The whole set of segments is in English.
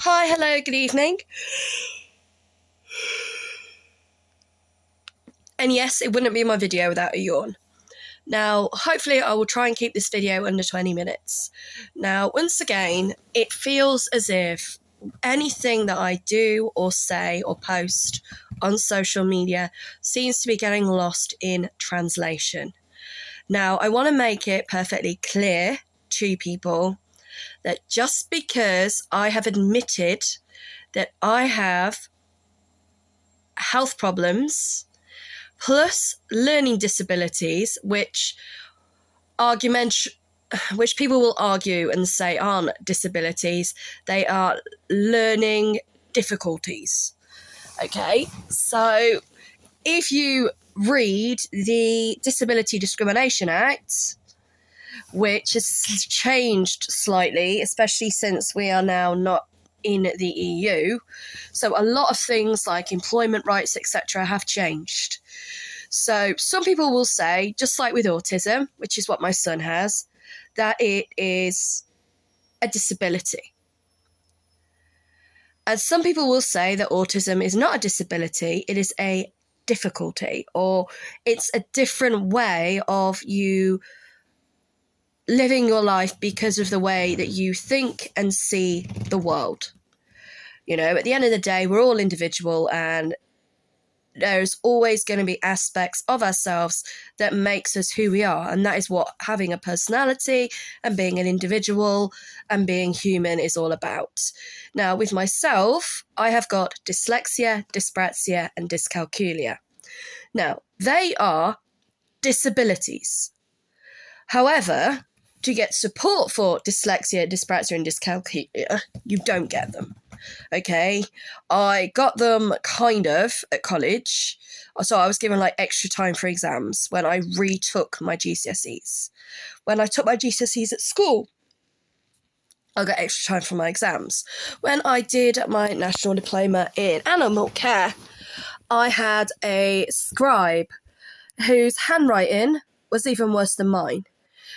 Hi, hello, good evening. And yes, it wouldn't be my video without a yawn. Now, hopefully I will try and keep this video under 20 minutes. Now, once again, it feels as if anything that I do or say or post on social media seems to be getting lost in translation. Now, I want to make it perfectly clear to people that just because I have admitted that I have health problems plus learning disabilities, which people will argue and say aren't disabilities, they are learning difficulties. Okay, so if you read the Disability Discrimination Act, which has changed slightly, especially since we are now not in the EU, so a lot of things like employment rights, etc., have changed. So some people will say, just like with autism, which is what my son has, that it is a disability. And some people will say that autism is not a disability, it is a difficulty, or it's a different way of you living your life because of the way that you think and see the world. You know, at the end of the day, we're all individual, and there's always going to be aspects of ourselves that makes us who we are. And that is what having a personality and being an individual and being human is all about. Now, with myself, I have got dyslexia, dyspraxia, and dyscalculia. Now, they are disabilities. However, to get support for dyslexia, dyspraxia, and dyscalculia, you don't get them. Okay, I got them kind of at college, so I was given like extra time for exams when I retook my GCSEs. When I took my GCSEs at school, I got extra time for my exams. When I did my national diploma in animal care, I had a scribe whose handwriting was even worse than mine.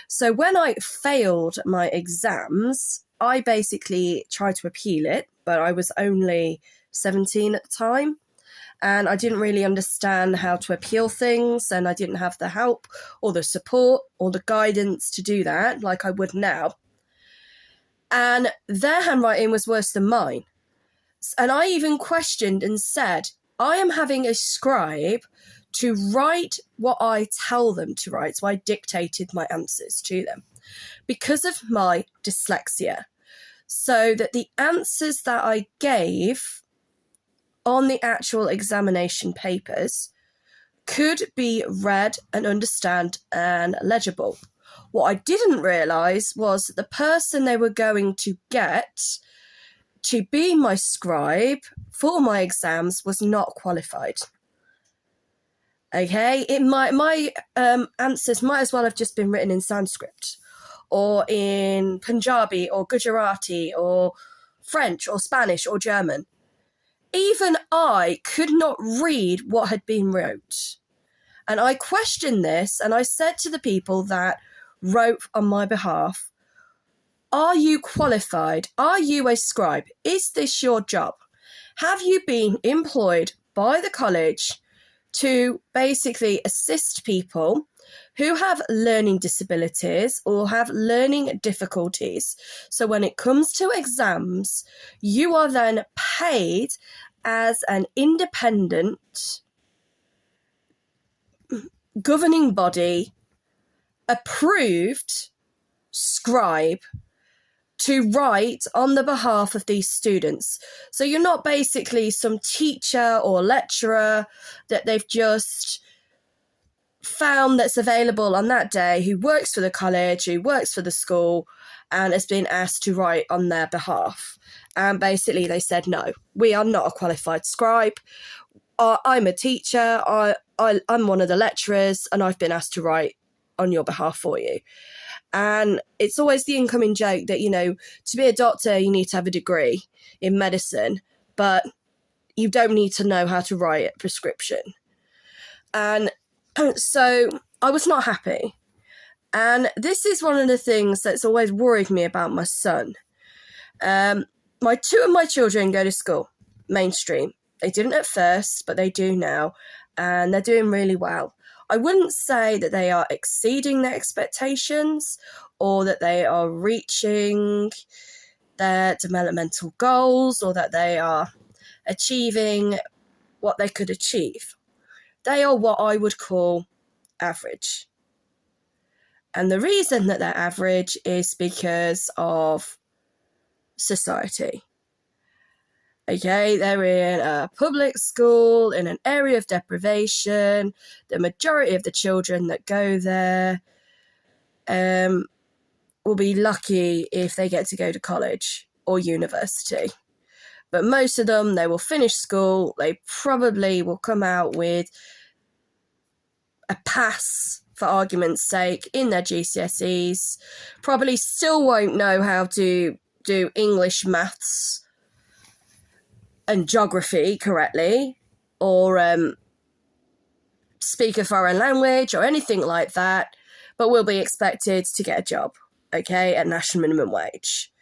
So when I failed my exams, I basically tried to appeal it, but I was only 17 at the time, and I didn't really understand how to appeal things, and I didn't have the help or the support or the guidance to do that like I would now. And their handwriting was worse than mine. And I even questioned and said, I am having a scribe to write what I tell them to write. So I dictated my answers to them because of my dyslexia, so that the answers that I gave on the actual examination papers could be read and understand and legible. What I didn't realise was that the person they were going to get to be my scribe for my exams was not qualified. Okay, my answers might as well have just been written in Sanskrit, or in Punjabi, or Gujarati, or French, or Spanish, or German. Even I could not read what had been wrote. And I questioned this, and I said to the people that wrote on my behalf, are you qualified? Are you a scribe? Is this your job? Have you been employed by the college to basically assist people who have learning disabilities or have learning difficulties? So when it comes to exams, you are then paid as an independent governing body approved scribe to write on the behalf of these students. So you're not basically some teacher or lecturer that they've just found that's available on that day, who works for the college, who works for the school, and has been asked to write on their behalf. And basically they said, no, we are not a qualified scribe. I'm a teacher, I'm one of the lecturers, and I've been asked to write on your behalf for you. And it's always the incoming joke that, you know, to be a doctor, you need to have a degree in medicine, but you don't need to know how to write a prescription. And so I was not happy. And this is one of the things that's always worried me about my son. two of my children go to school, mainstream. They didn't at first, but they do now, and they're doing really well. I wouldn't say that they are exceeding their expectations or that they are reaching their developmental goals or that they are achieving what they could achieve. They are what I would call average. And the reason that they're average is because of society. Okay, they're in a public school in an area of deprivation. The majority of the children that go there will be lucky if they get to go to college or university. But most of them, they will finish school. They probably will come out with a pass, for argument's sake, in their GCSEs. Probably still won't know how to do English, maths, and geography correctly, or speak a foreign language or anything like that, but will be expected to get a job, okay, at national minimum wage,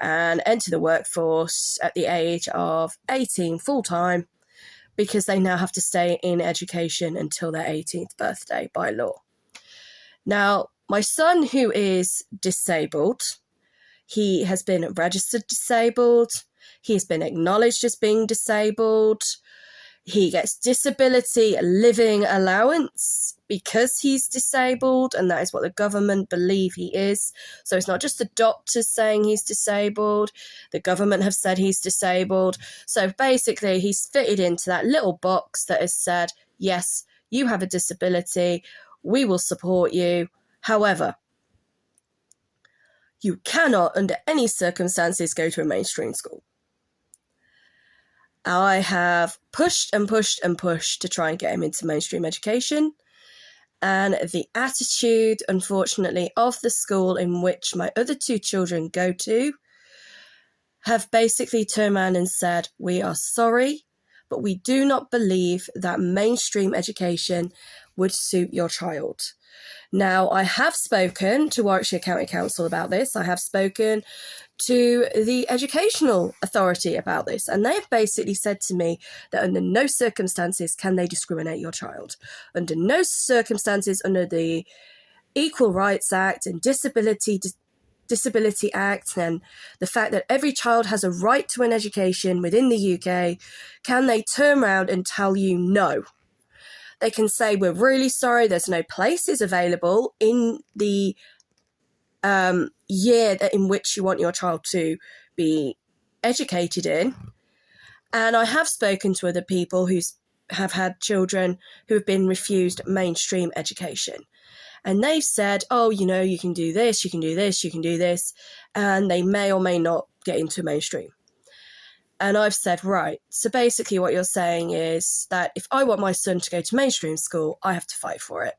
and enter the workforce at the age of 18 full-time, because they now have to stay in education until their 18th birthday by law. Now, my son, who is disabled, he has been registered disabled, he has been acknowledged as being disabled, he gets disability living allowance because he's disabled, and that is what the government believe he is. So it's not just the doctors saying he's disabled, the government have said he's disabled. So basically he's fitted into that little box that has said, yes, you have a disability, we will support you. However, you cannot under any circumstances go to a mainstream school. I have pushed and pushed and pushed to try and get him into mainstream education, and the attitude, unfortunately, of the school in which my other two children go to have basically turned around and said, we are sorry, but we do not believe that mainstream education would suit your child. Now, I have spoken to Warwickshire County Council about this. I have spoken to the Educational Authority about this, and they've basically said to me that under no circumstances can they discriminate your child. Under no circumstances, under the Equal Rights Act and Disability Act and the fact that every child has a right to an education within the UK, can they turn around and tell you no. They can say, we're really sorry, there's no places available in the year in which you want your child to be educated in. And I have spoken to other people who have had children who have been refused mainstream education. And they've said, oh, you know, you can do this, you can do this, you can do this, and they may or may not get into mainstream. And I've said, right, so basically what you're saying is that if I want my son to go to mainstream school, I have to fight for it.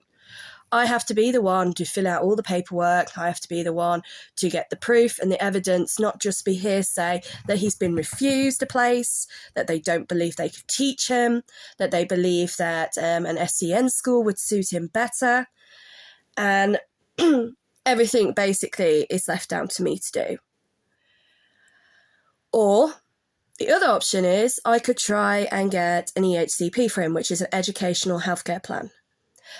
I have to be the one to fill out all the paperwork. I have to be the one to get the proof and the evidence, not just be hearsay that he's been refused a place, that they don't believe they could teach him, that they believe that an SEN school would suit him better. And everything basically is left down to me to do. Or the other option is I could try and get an EHCP for him, which is an educational healthcare plan.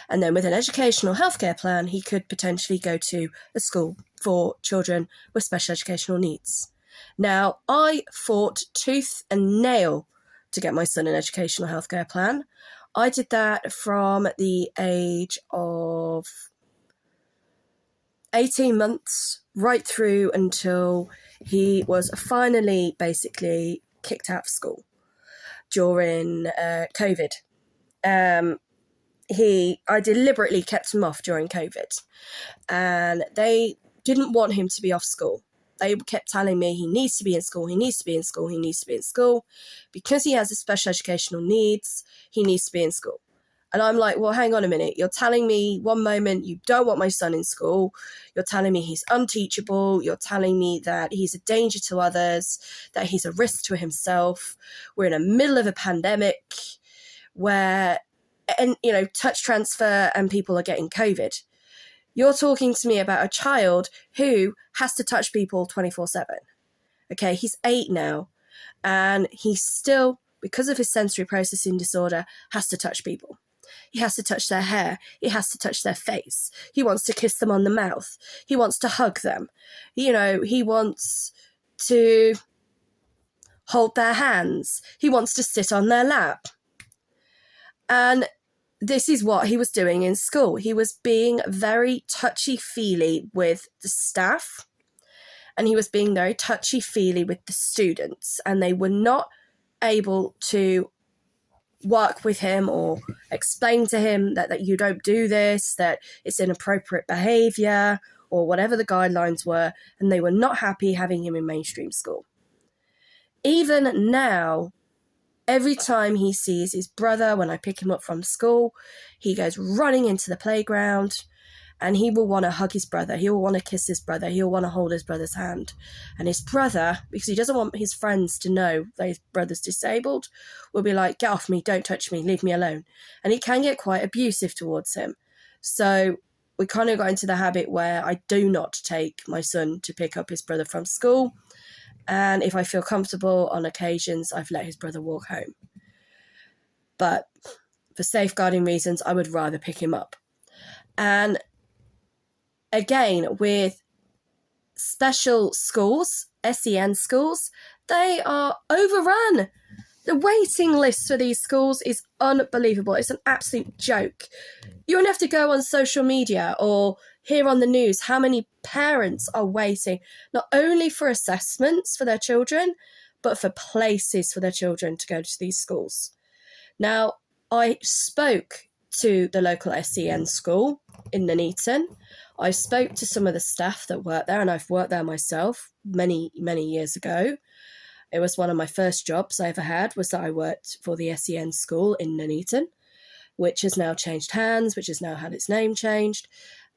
And then with an educational healthcare plan, he could potentially go to a school for children with special educational needs. Now, I fought tooth and nail to get my son an educational healthcare plan. I did that from the age of 18 months right through until he was finally basically kicked out of school during COVID. I deliberately kept him off during COVID, and they didn't want him to be off school. They kept telling me he needs to be in school, he needs to be in school, he needs to be in school. Because he has a special educational needs, he needs to be in school. And I'm like, well, hang on a minute. You're telling me one moment you don't want my son in school. You're telling me he's unteachable. You're telling me that he's a danger to others, that he's a risk to himself. We're in the middle of a pandemic where, and you know, touch transfer and people are getting COVID. You're talking to me about a child who has to touch people 24/7. Okay, he's 8 now, and he still, because of his sensory processing disorder, has to touch people. He has to touch their hair. He has to touch their face. He wants to kiss them on the mouth. He wants to hug them. You know, he wants to hold their hands. He wants to sit on their lap. And this is what he was doing in school. He was being very touchy-feely with the staff, and he was being very touchy-feely with the students, and they were not able to work with him or explain to him that you don't do this, that it's inappropriate behaviour, or whatever the guidelines were, and they were not happy having him in mainstream school. Even now, every time he sees his brother, when I pick him up from school, he goes running into the playground, and he will want to hug his brother. He will want to kiss his brother. He'll want to hold his brother's hand. And his brother, because he doesn't want his friends to know that his brother's disabled, will be like, get off me, don't touch me, leave me alone. And he can get quite abusive towards him. So we kind of got into the habit where I do not take my son to pick up his brother from school. And if I feel comfortable on occasions, I've let his brother walk home. But for safeguarding reasons, I would rather pick him up. And again, with special schools, SEN schools, they are overrun. The waiting list for these schools is unbelievable. It's an absolute joke. You won't have to go on social media or hear on the news how many parents are waiting, not only for assessments for their children, but for places for their children to go to these schools. Now, I spoke to the local SEN school in Nuneaton. I spoke to some of the staff that work there, and I've worked there myself many, many years ago. It was one of my first jobs I ever had, was that I worked for the SEN school in Nuneaton, which has now changed hands, which has now had its name changed.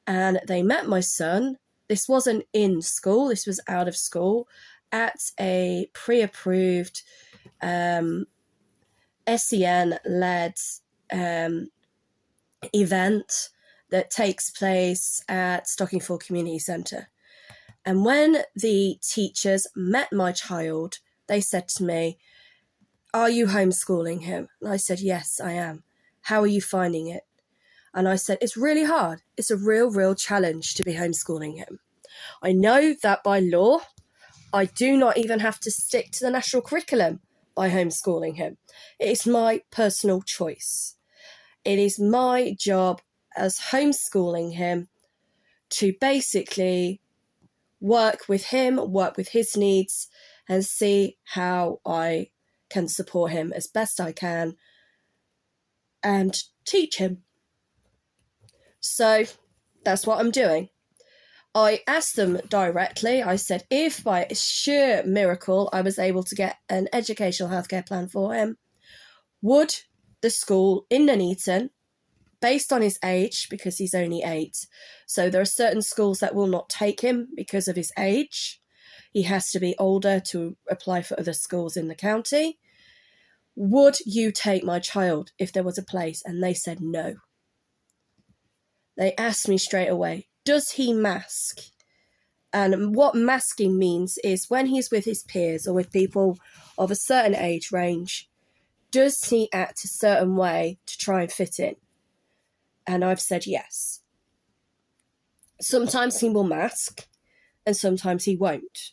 And they met my son. This wasn't in school, this was out of school, at a pre-approved SEN-led event that takes place at Stockingford Community Centre. And when the teachers met my child, they said to me, "Are you homeschooling him?" And I said, "Yes, I am. How are you finding it?" And I said, "It's really hard. It's a real challenge to be homeschooling him. I know that by law, I do not even have to stick to the national curriculum by homeschooling him. It is my personal choice. It is my job as homeschooling him to basically work with him, work with his needs, and see how I can support him as best I can and teach him." So that's what I'm doing. I asked them directly, I said, if by sheer miracle I was able to get an educational healthcare plan for him, would the school in Nuneaton, based on his age, because he's only 8, so there are certain schools that will not take him because of his age. He has to be older to apply for other schools in the county. Would you take my child if there was a place? And they said no. They asked me straight away, does he mask? And what masking means is when he's with his peers or with people of a certain age range, does he act a certain way to try and fit in? And I've said yes. Sometimes he will mask and sometimes he won't.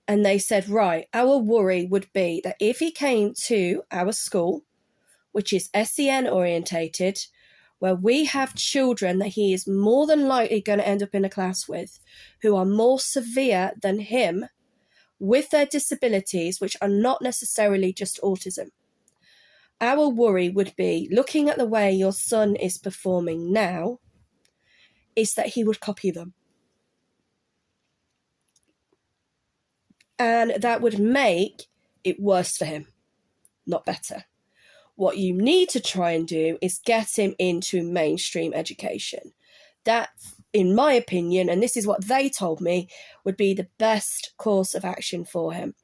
And they said, right, our worry would be that if he came to our school, which is SEN orientated, where we have children that he is more than likely going to end up in a class with who are more severe than him with their disabilities, which are not necessarily just autism. Our worry would be, looking at the way your son is performing now, is that he would copy them. And that would make it worse for him, not better. What you need to try and do is get him into mainstream education. That, in my opinion, and this is what they told me, would be the best course of action for him.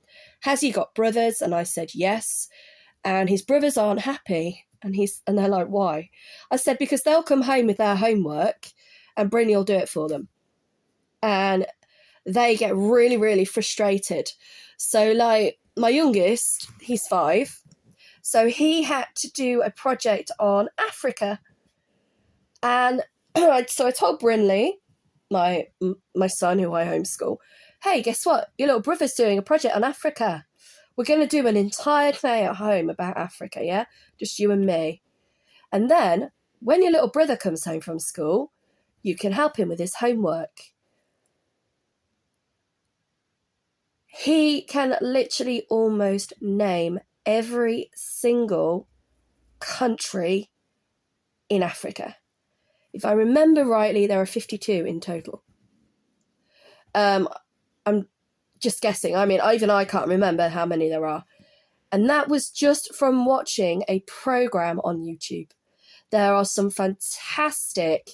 Has he got brothers? And I said yes. And his brothers aren't happy. And they're like, why? I said, because they'll come home with their homework and Brynny will do it for them. And they get really, really frustrated. So, like, my youngest, he's 5, so he had to do a project on Africa. And so I told Brinley, my son who I homeschool, hey, guess what? Your little brother's doing a project on Africa. We're going to do an entire day at home about Africa, yeah? Just you and me. And then, when your little brother comes home from school, you can help him with his homework. He can literally almost name every single country in Africa. If I remember rightly, there are 52 in total. I'm just guessing. I mean, even I can't remember how many there are. And that was just from watching a program on YouTube. There are some fantastic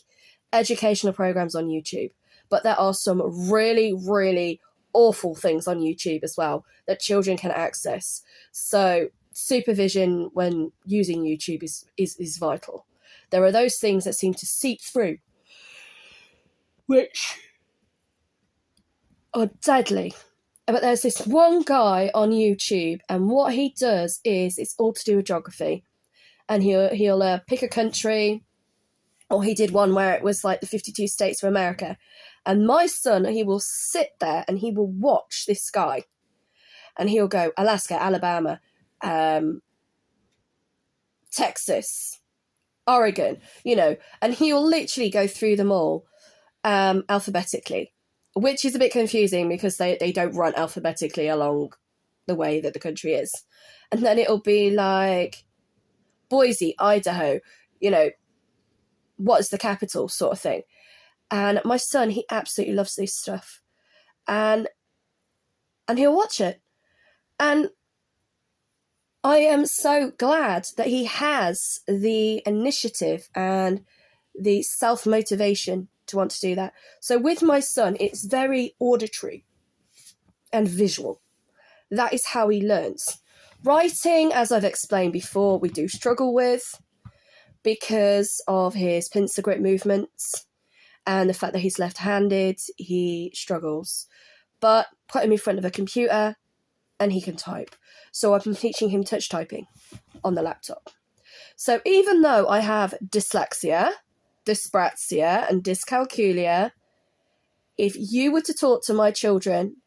educational programs on YouTube, but there are some really, really awful things on YouTube as well that children can access. So supervision when using YouTube is vital. There are those things that seem to seep through, which are deadly. But there's this one guy on YouTube, and what he does is it's all to do with geography. And he'll pick a country, or he did one where it was like the 52 states of America. And my son, he will sit there and he will watch this guy. And he'll go Alaska, Alabama, Texas, Oregon, and he'll literally go through them all alphabetically, which is a bit confusing because they don't run alphabetically along the way that the country is. And then it'll be like Boise, Idaho, what is the capital sort of thing. And my son, he absolutely loves this stuff. And he'll watch it. And I am so glad that he has the initiative and the self-motivation to want to do that. So with my son, it's very auditory and visual. That is how he learns. Writing, as I've explained before, we do struggle with because of his pincer grip movements and the fact that he's left-handed, he struggles. But put him in front of a computer and he can type. So I've been teaching him touch typing on the laptop. So even though I have dyslexia, dyspraxia, and dyscalculia, if you were to talk to my children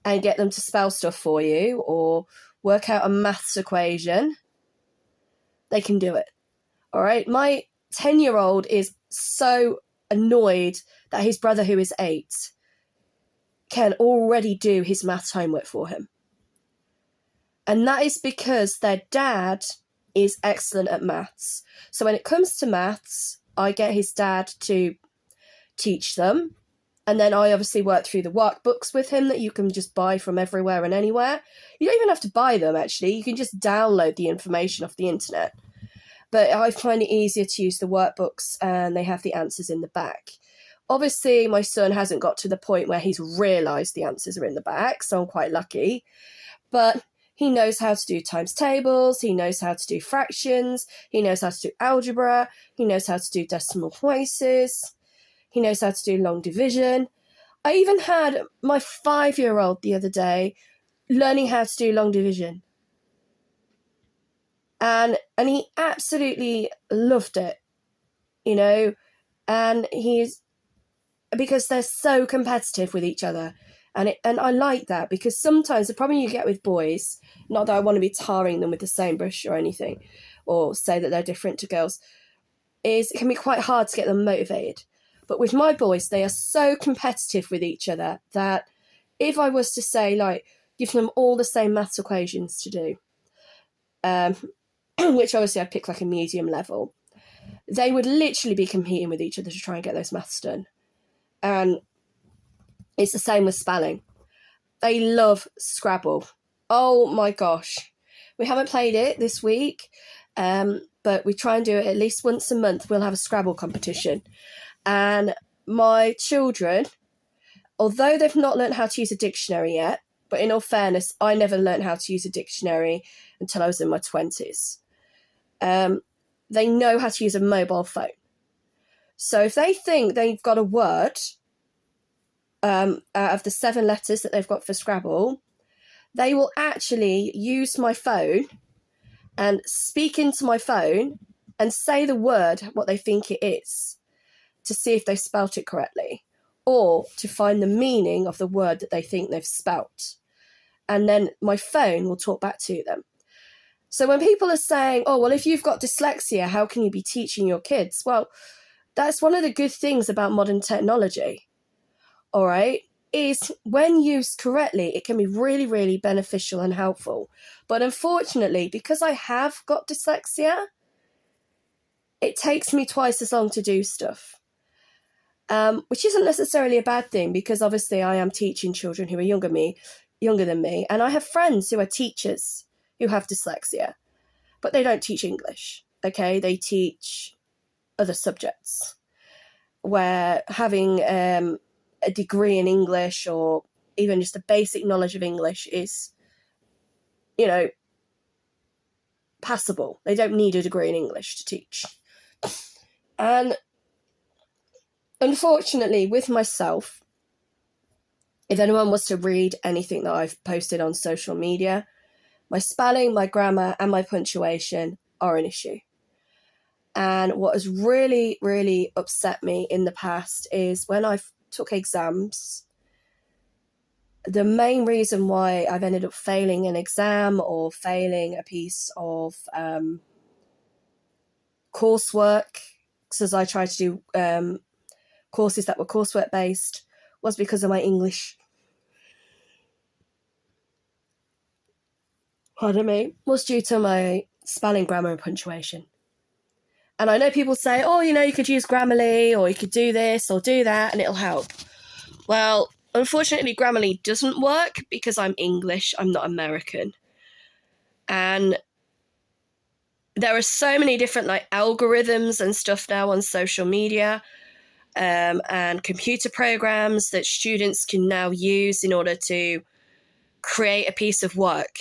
and get them to spell stuff for you or work out a maths equation, they can do it. All right? My 10-year-old is so annoyed that his brother, who is 8, can already do his maths homework for him. And that is because their dad is excellent at maths. So when it comes to maths, I get his dad to teach them. And then I obviously work through the workbooks with him that you can just buy from everywhere and anywhere. You don't even have to buy them, actually. You can just download the information off the internet. But I find it easier to use the workbooks and they have the answers in the back. Obviously, my son hasn't got to the point where he's realised the answers are in the back, so I'm quite lucky. But he knows how to do times tables, he knows how to do fractions, he knows how to do algebra, he knows how to do decimal places, he knows how to do long division. I even had my 5-year-old the other day learning how to do long division. And he absolutely loved it, and because they're so competitive with each other. And I like that, because sometimes the problem you get with boys, not that I want to be tarring them with the same brush or anything, or say that they're different to girls, is it can be quite hard to get them motivated. But with my boys, they are so competitive with each other that if I was to say, like, give them all the same maths equations to do, which obviously I pick like a medium level, they would literally be competing with each other to try and get those maths done. And it's the same with spelling. They love Scrabble. Oh my gosh. We haven't played it this week, but we try and do it at least once a month. We'll have a Scrabble competition. And my children, although they've not learned how to use a dictionary yet, but in all fairness, I never learned how to use a dictionary until I was in my 20s. They know how to use a mobile phone. So if they think they've got a word out of the 7 letters that they've got for Scrabble, they will actually use my phone and speak into my phone and say the word what they think it is to see if they've spelt it correctly, or to find the meaning of the word that they think they've spelt. And then my phone will talk back to them. So when people are saying, oh, well, if you've got dyslexia, how can you be teaching your kids? Well, that's one of the good things about modern technology, all right, is when used correctly, it can be really, really beneficial and helpful. But unfortunately, because I have got dyslexia, it takes me twice as long to do stuff, which isn't necessarily a bad thing, because obviously I am teaching children who are younger than me, and I have friends who are teachers who have dyslexia, but they don't teach English, okay? They teach other subjects, where having a degree in English, or even just a basic knowledge of English, is, passable. They don't need a degree in English to teach. And unfortunately, with myself, if anyone was to read anything that I've posted on social media, my spelling, my grammar, and my punctuation are an issue. And what has really, really upset me in the past is when I've took exams, the main reason why I've ended up failing an exam or failing a piece of coursework, because I tried to do courses that were coursework based, was because of my English. Was due to my spelling, grammar, and punctuation. And I know people say, oh, you could use Grammarly, or you could do this or do that, and it'll help. Well, unfortunately, Grammarly doesn't work because I'm English, I'm not American. And there are so many different algorithms and stuff now on social media, and computer programs that students can now use in order to create a piece of work.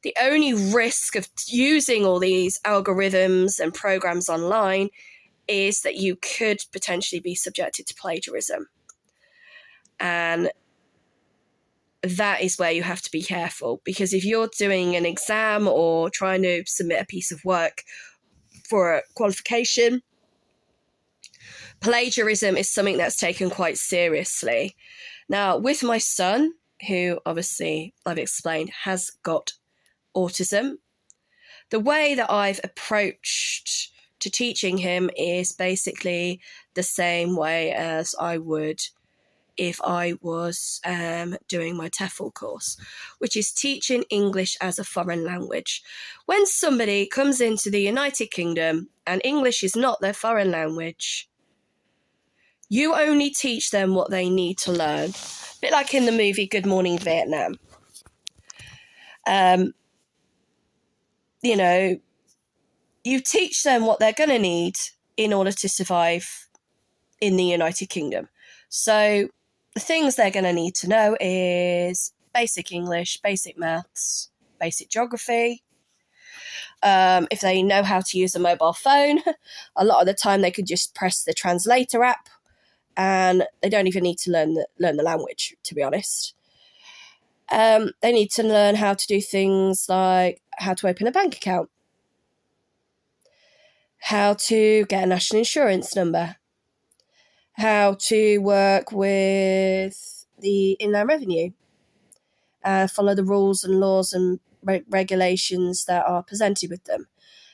The only risk of using all these algorithms and programs online is that you could potentially be subjected to plagiarism. And that is where you have to be careful, because if you're doing an exam or trying to submit a piece of work for a qualification, plagiarism is something that's taken quite seriously. Now, with my son, who obviously I've explained has got autism, the way that I've approached to teaching him is basically the same way as I would if I was doing my TEFL course, which is teaching English as a foreign language. When somebody comes into the United Kingdom and English is not their foreign language, you only teach them what they need to learn. A bit like in the movie Good Morning Vietnam. You teach them what they're going to need in order to survive in the United Kingdom. So the things they're going to need to know is basic English, basic maths, basic geography. If they know how to use a mobile phone, a lot of the time they could just press the translator app, and they don't even need to learn the language, to be honest. They need to learn how to do things like how to open a bank account, how to get a national insurance number, how to work with the Inland Revenue, follow the rules and laws and regulations that are presented with them,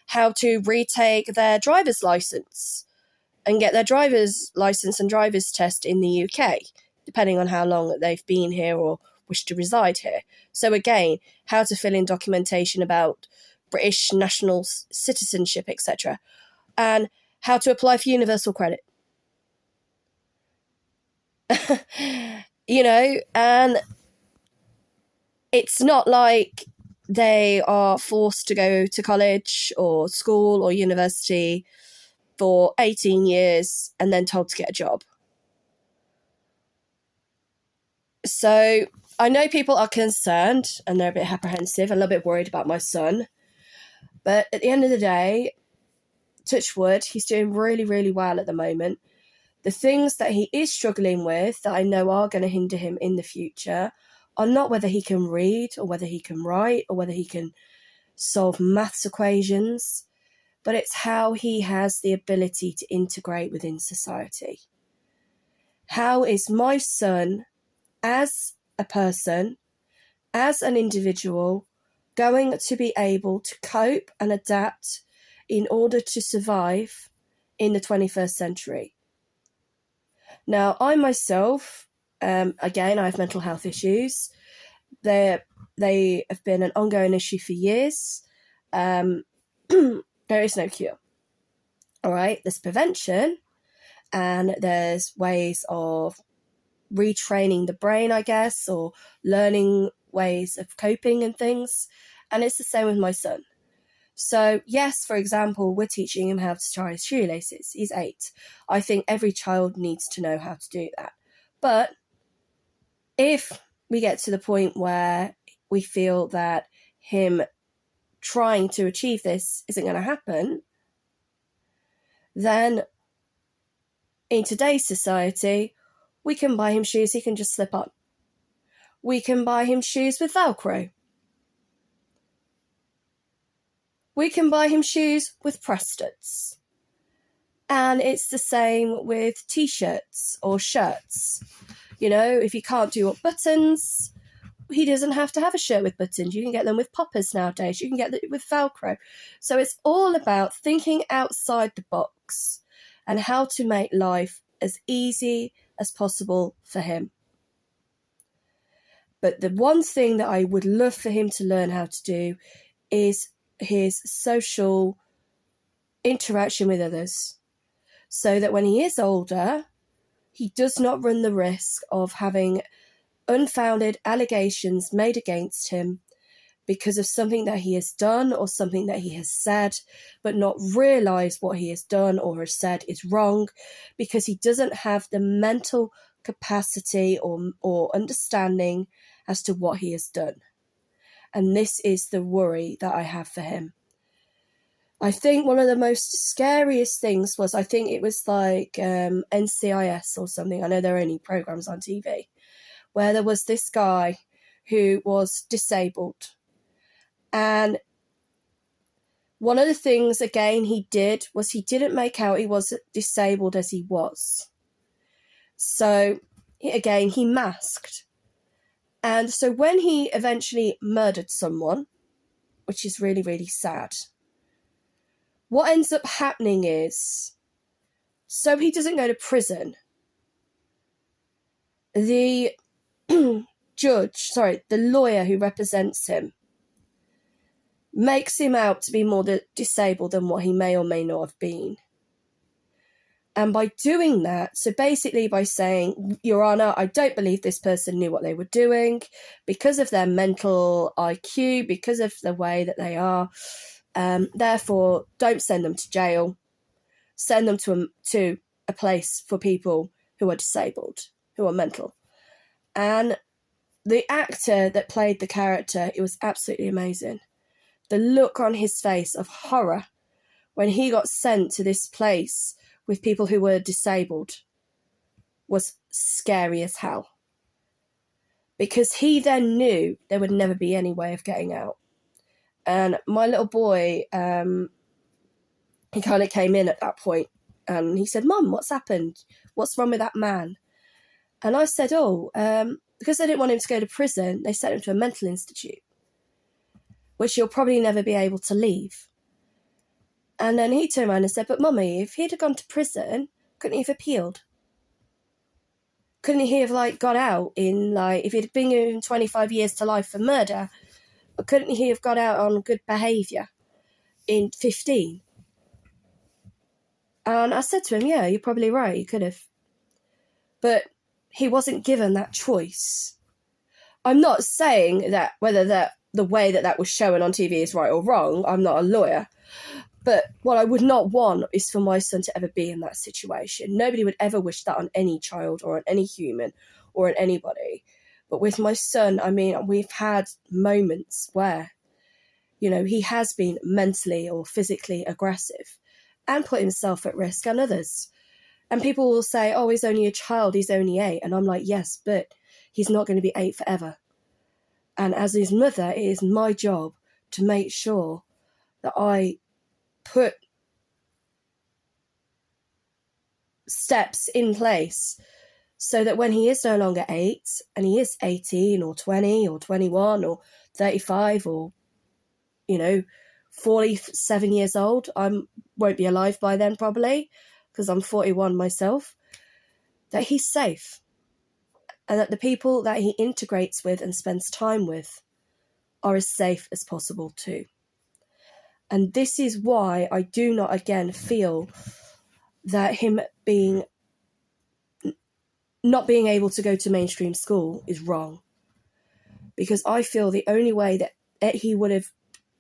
how to retake their driver's license and get their driver's license and driver's test in the UK, depending on how long they've been here or wish to reside here. So again, how to fill in documentation about British national citizenship, etc., and how to apply for universal credit. And it's not like they are forced to go to college or school or university for 18 years and then told to get a job. So I know people are concerned and they're a bit apprehensive, a little bit worried about my son. But at the end of the day, touch wood, he's doing really, really well at the moment. The things that he is struggling with that I know are going to hinder him in the future are not whether he can read or whether he can write or whether he can solve maths equations, but it's how he has the ability to integrate within society. How is my son, as a person, as an individual, going to be able to cope and adapt in order to survive in the 21st century? Now, I myself, again, I have mental health issues. They have been an ongoing issue for years. There is no cure. All right, there's prevention, and there's ways of retraining the brain, I guess, or learning ways of coping and things. And it's the same with my son. So yes, for example, we're teaching him how to tie his shoelaces. He's 8. I think every child needs to know how to do that. But if we get to the point where we feel that him trying to achieve this isn't going to happen, then in today's society, we can buy him shoes he can just slip on. We can buy him shoes with Velcro. We can buy him shoes with press-studs. And it's the same with t-shirts or shirts. You know, if he can't do up buttons, he doesn't have to have a shirt with buttons. You can get them with poppers nowadays. You can get them with Velcro. So it's all about thinking outside the box and how to make life as easy as possible for him. But the one thing that I would love for him to learn how to do is his social interaction with others, so that when he is older, he does not run the risk of having unfounded allegations made against him because of something that he has done or something that he has said, but not realise what he has done or has said is wrong, because he doesn't have the mental capacity or understanding as to what he has done. And this is the worry that I have for him. I think one of the most scariest things was, I think it was like NCIS or something. I know there are only programs on TV, where there was this guy who was disabled. And one of the things, again, he did was he didn't make out he was disabled as he was. So, again, he masked. And so when he eventually murdered someone, which is really, really sad, what ends up happening is, so he doesn't go to prison, the the lawyer who represents him, makes him out to be more disabled than what he may or may not have been. And by doing that, so basically by saying, Your Honour, I don't believe this person knew what they were doing because of their mental IQ, because of the way that they are, therefore don't send them to jail, send them to a place for people who are disabled, who are mental. And the actor that played the character, it was absolutely amazing. The look on his face of horror when he got sent to this place with people who were disabled was scary as hell. Because he then knew there would never be any way of getting out. And my little boy, he kind of came in at that point and he said, Mum, what's happened? What's wrong with that man? And I said, because they didn't want him to go to prison, they sent him to a mental institute, which he'll probably never be able to leave. And then he turned around and said, but Mummy, if he'd have gone to prison, couldn't he have appealed? Couldn't he have, got out in, if he'd been given 25 years to life for murder, couldn't he have got out on good behaviour in 15? And I said to him, yeah, you're probably right, he could have. But he wasn't given that choice. I'm not saying that whether the way that was shown on TV is right or wrong. I'm not a lawyer. But what I would not want is for my son to ever be in that situation. Nobody would ever wish that on any child or on any human or on anybody. But with my son, I mean, we've had moments where, he has been mentally or physically aggressive and put himself at risk and others. And people will say, oh, he's only a child, he's only 8. And I'm like, yes, but he's not going to be 8 forever. And as his mother, it is my job to make sure that I put steps in place so that when he is no longer 8 and he is 18 or 20 or 21 or 35 or, 47 years old, I won't be alive by then probably, because I'm 41 myself, that he's safe. And that the people that he integrates with and spends time with are as safe as possible too. And this is why I do not again feel that him not being able to go to mainstream school is wrong. Because I feel the only way that he would have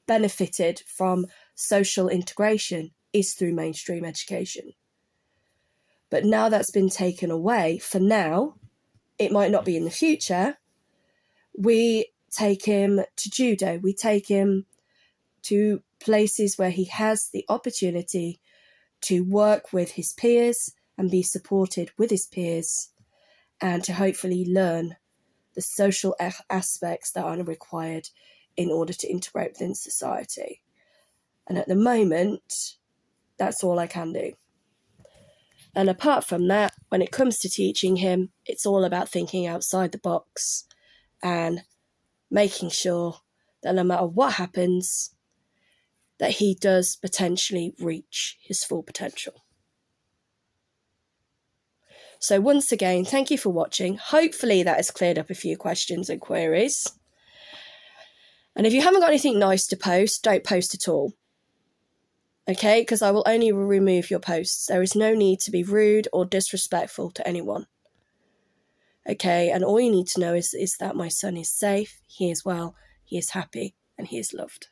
benefited from social integration is through mainstream education. But now that's been taken away, for now, it might not be in the future, we take him to judo, we take him to places where he has the opportunity to work with his peers and be supported with his peers, and to hopefully learn the social aspects that are required in order to integrate within society. And at the moment, that's all I can do. And apart from that, when it comes to teaching him, it's all about thinking outside the box and making sure that no matter what happens, that he does potentially reach his full potential. So once again, thank you for watching. Hopefully that has cleared up a few questions and queries. And if you haven't got anything nice to post, don't post at all. Okay, because I will only remove your posts. There is no need to be rude or disrespectful to anyone. Okay, and all you need to know is that my son is safe, he is well, he is happy, and he is loved.